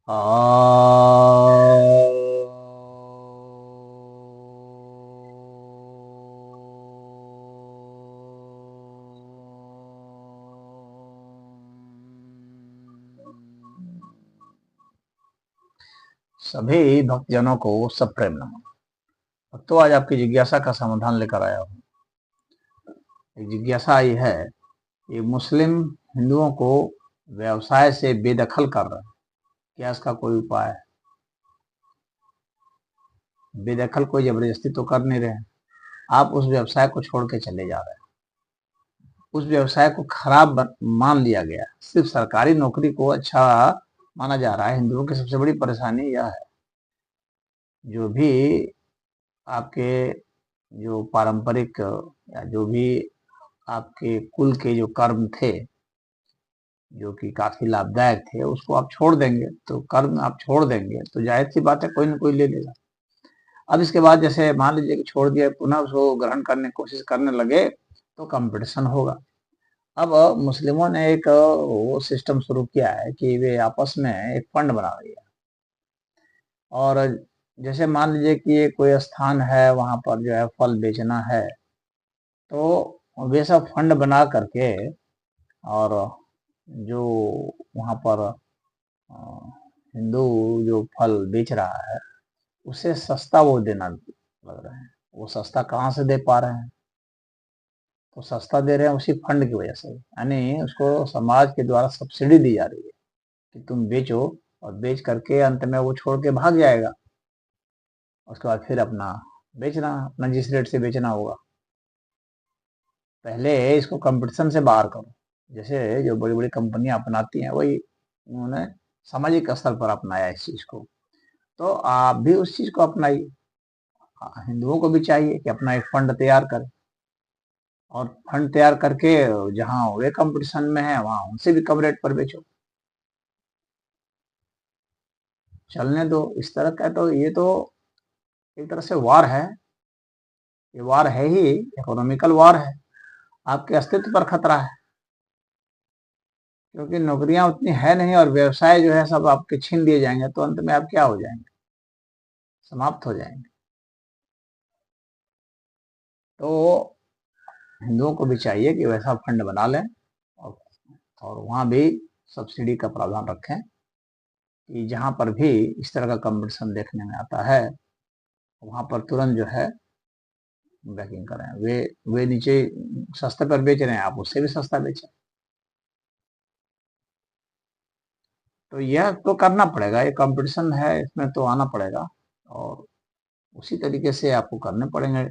आ सभी भक्तजनों को सब प्रेम नमन। तो आज आपकी जिज्ञासा का समाधान लेकर आया हूँ। एक जिज्ञासा आई है कि मुस्लिम हिंदुओं को व्यवसाय से बेदखल कर रहे हैं, क्या इसका कोई उपाय है? बेदखल कोई जबरदस्ती तो कर नहीं रहे हैं, आप उस व्यवसाय को छोड़ के चले जा रहे हैं। उस व्यवसाय को खराब मान लिया गया, सिर्फ सरकारी नौकरी को अच्छा माना जा रहा है। हिंदुओं की सबसे बड़ी परेशानी यह है, जो भी आपके जो पारंपरिक या जो भी आपके कुल के जो कर्म थे, जो कि काफी लाभदायक थे, उसको आप छोड़ देंगे, तो कर्म आप छोड़ देंगे तो जाहिर सी बात है कोई ना कोई ले लेगा। अब इसके बाद जैसे मान लीजिए कि छोड़ दिया, पुनः उसको ग्रहण करने की कोशिश करने लगे तो कंपटीशन होगा। अब मुस्लिमों ने एक वो सिस्टम शुरू किया है कि वे आपस में एक फंड बना लिया, और जैसे मान लीजिए कि ये कोई स्थान है, वहां पर जो है फल बेचना है, तो वे सब फंड बना करके, और जो वहां पर अ, हिंदू जो फल बेच रहा है उसे सस्ता वो देना लग रहे हैं। वो सस्ता कहाँ से दे पा रहे हैं? तो सस्ता दे रहे हैं उसी फंड की वजह से, यानी उसको समाज के द्वारा सब्सिडी दी जा रही है कि तुम बेचो, और बेच करके अंत में वो छोड़ के भाग जाएगा। उसके बाद फिर अपना बेचना, अपना जिस रेट से बेचना होगा। पहले इसको कंपटीशन से बाहर करो, जैसे जो बड़ी बड़ी कंपनियां अपनाती हैं वही उन्होंने सामाजिक स्तर पर अपनाया इस चीज को। तो आप भी उस चीज को अपनाइए। हिंदुओं को भी चाहिए कि अपना एक फंड तैयार करें, और फंड तैयार करके जहां वे कंपटीशन में है वहां उनसे भी कम रेट पर बेचो। चलने दो इस तरह का। तो ये तो एक तरह से वार है। ये वार है ही, इकोनॉमिकल वार है। आपके अस्तित्व पर खतरा है, क्योंकि नौकरियां उतनी है नहीं, और व्यवसाय जो है सब आपके छीन लिए जाएंगे, तो अंत में आप क्या हो जाएंगे? समाप्त हो जाएंगे। तो हिंदुओं को भी चाहिए कि वैसा फंड बना लें, और, और वहां भी सब्सिडी का प्रावधान रखें कि जहां पर भी इस तरह का कंपटीशन देखने में आता है वहां पर तुरंत जो है बैकिंग करें। वे नीचे सस्ते पर बेच रहे हैं, आप उससे भी सस्ता बेचें। तो यह तो करना पड़ेगा, ये कंपटीशन है, इसमें तो आना पड़ेगा, और उसी तरीके से आपको करने पड़ेंगे।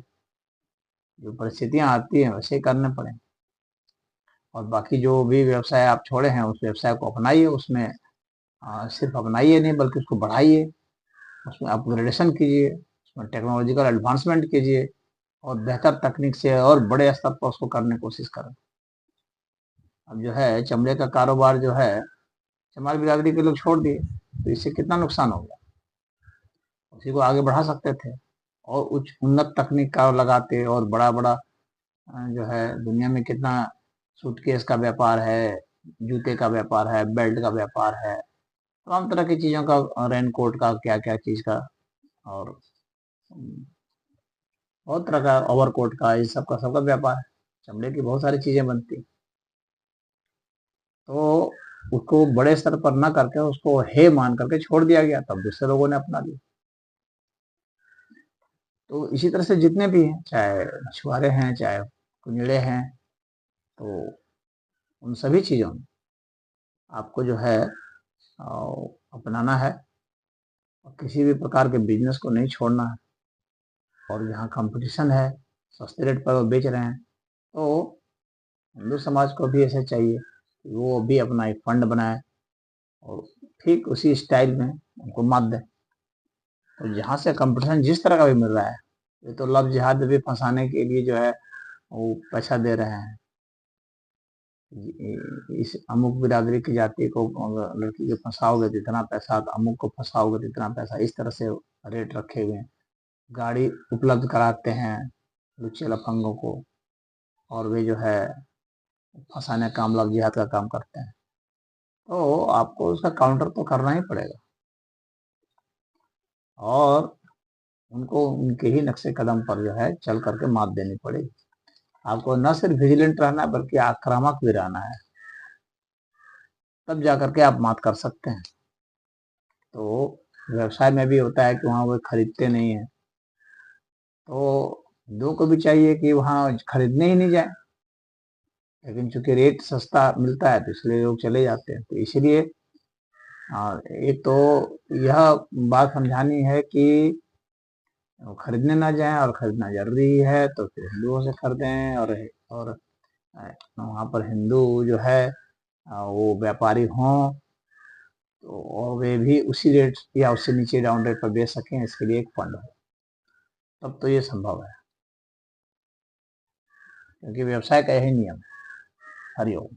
जो परिस्थितियां आती हैं वैसे ही करने पड़ेंगे। और बाकी जो भी व्यवसाय आप छोड़े हैं उस व्यवसाय को अपनाइए, उसमें सिर्फ अपनाइए नहीं बल्कि उसको बढ़ाइए, उसमें अपग्रेडेशन कीजिए, उसमें टेक्नोलॉजिकल एडवांसमेंट कीजिए, और बेहतर तकनीक से और बड़े स्तर पर उसको करने की कोशिश करें। अब जो है चमड़े का कारोबार जो है चमार बिरादरी के लोग छोड़ दिए, तो इससे कितना नुकसान हो गया। उसी को आगे बढ़ा सकते थे, और उच्च उन्नत तकनीक का लगाते, और बड़ा बड़ा जो है दुनिया में कितना सूटकेस का व्यापार है, जूते का व्यापार है, बेल्ट का व्यापार है, तमाम तरह की चीज़ों का, रेनकोट का, क्या क्या चीज़ का, और बहुत तरह का, ओवरकोट का, इस सब का सबका व्यापार है। चमड़े की बहुत सारी चीज़ें बनती। तो उसको बड़े स्तर पर ना करके उसको हे मान करके छोड़ दिया गया, तब दूसरे लोगों ने अपना लिया। तो इसी तरह से जितने भी हैं, चाहे मछुआरे हैं, चाहे कुंजड़े हैं, तो उन सभी चीज़ों में आपको जो है अपनाना है, और किसी भी प्रकार के बिजनेस को नहीं छोड़ना है। और जहाँ कंपटीशन है, सस्ते रेट पर वो बेच रहे हैं, तो हिंदू समाज को भी ऐसा चाहिए कि वो भी अपना एक फंड बनाए, और ठीक उसी स्टाइल में उनको मात दें। तो जहाँ से कंपटीशन जिस तरह का भी मिल रहा है, ये तो लव जिहाद में भी फंसाने के लिए जो है वो पैसा दे रहे हैं। इस अमुक बिरादरी की जाति को लड़की को फंसाओगे तो इतना पैसा, तो अमुक को फंसाओगे तो इतना पैसा, इस तरह से रेट रखे हुए हैं। गाड़ी उपलब्ध कराते हैं लुच्चे लफंगों को, और वे जो है फंसाने का काम, लव जिहाद का काम करते हैं। तो आपको उसका काउंटर तो करना ही पड़ेगा। और उनको उनके ही नक्शे कदम पर जो है चल करके मात देनी पड़ेगी। आपको न सिर्फ विजिलेंट रहना है बल्कि आक्रामक भी रहना है, तब जाकर के आप मात कर सकते हैं। तो व्यवसाय में भी होता है कि वहाँ वो खरीदते नहीं है, तो लोगों को भी चाहिए कि वहाँ खरीदने ही नहीं जाए, लेकिन चूंकि रेट सस्ता मिलता है तो इसलिए लोग चले जाते हैं। तो इसलिए एक तो यह बात समझानी है कि वो खरीदने ना जाएं, और खरीदना जरूरी है तो फिर हिंदुओं से खरीदें, और वहाँ पर हिंदू जो है वो व्यापारी हों तो और वे भी उसी रेट या उससे नीचे डाउन रेट पर बेच सकें, इसके लिए एक फंड हो, तब तो ये संभव है, क्योंकि व्यवसाय का यही नियम है। हरिओम।